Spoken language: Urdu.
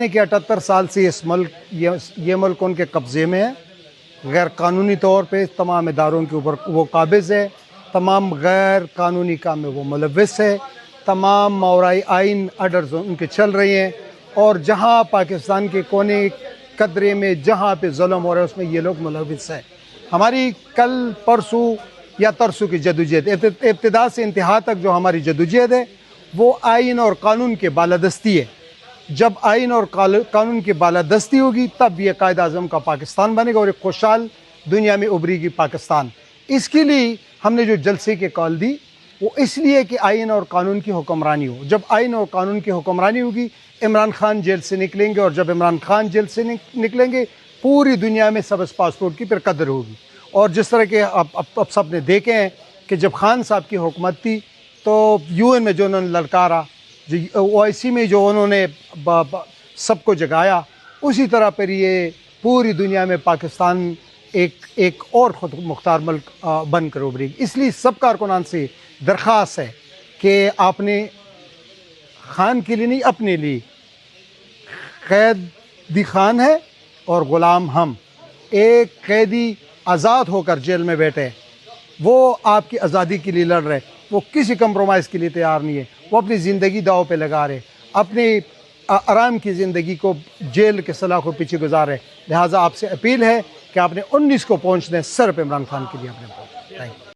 کہ 78 سال سے یہ ملک ان کے قبضے میں ہے، غیر قانونی طور پہ تمام اداروں کے اوپر وہ قابض ہے، تمام غیر قانونی کام میں وہ ملوث ہے، تمام ماورائی آئین آرڈرز ان کے چل رہے ہیں، اور جہاں پاکستان کے کونے قدرے میں جہاں پہ ظلم ہو رہا ہے اس میں یہ لوگ ملوث ہیں۔ ہماری کل پرسوں یا ترسوں کی جدوجہد، ابتدا سے انتہا تک جو ہماری جدوجہد ہے وہ آئین اور قانون کے بالادستی ہے۔ جب آئین اور قانون کی بالادستی ہوگی تب یہ قائد اعظم کا پاکستان بنے گا اور ایک خوشحال دنیا میں ابھرے گی پاکستان۔ اس کے لیے ہم نے جو جلسے کی کال دی وہ اس لیے کہ آئین اور قانون کی حکمرانی ہو۔ جب آئین اور قانون کی حکمرانی ہوگی عمران خان جیل سے نکلیں گے، اور جب عمران خان جیل سے نکلیں گے پوری دنیا میں سبز پاسپورٹ کی پھر قدر ہوگی۔ اور جس طرح کے اب سب نے دیکھے ہیں کہ جب خان صاحب کی حکومت تھی تو UN میں جو انہوں نے للکارا، OIC میں جو انہوں نے سب کو جگایا، اسی طرح پر یہ پوری دنیا میں پاکستان ایک اور خود مختار ملک بن کر ابھرے گی۔ اس لیے سب کارکنان سے درخواست ہے کہ آپ نے خان کے لیے نہیں اپنے لیے، قیدی خان ہے اور غلام ہم۔ ایک قیدی آزاد ہو کر جیل میں بیٹھے، وہ آپ کی آزادی کے لیے لڑ رہے، وہ کسی کمپرومائز کے لیے تیار نہیں ہے، وہ اپنی زندگی داؤ پہ لگا رہے، اپنی آرام کی زندگی کو جیل کے سلاخوں پیچھے گزار رہے۔ لہٰذا آپ سے اپیل ہے کہ آپ نے 19 کو پہنچنے صرف عمران خان کے لیے اپنے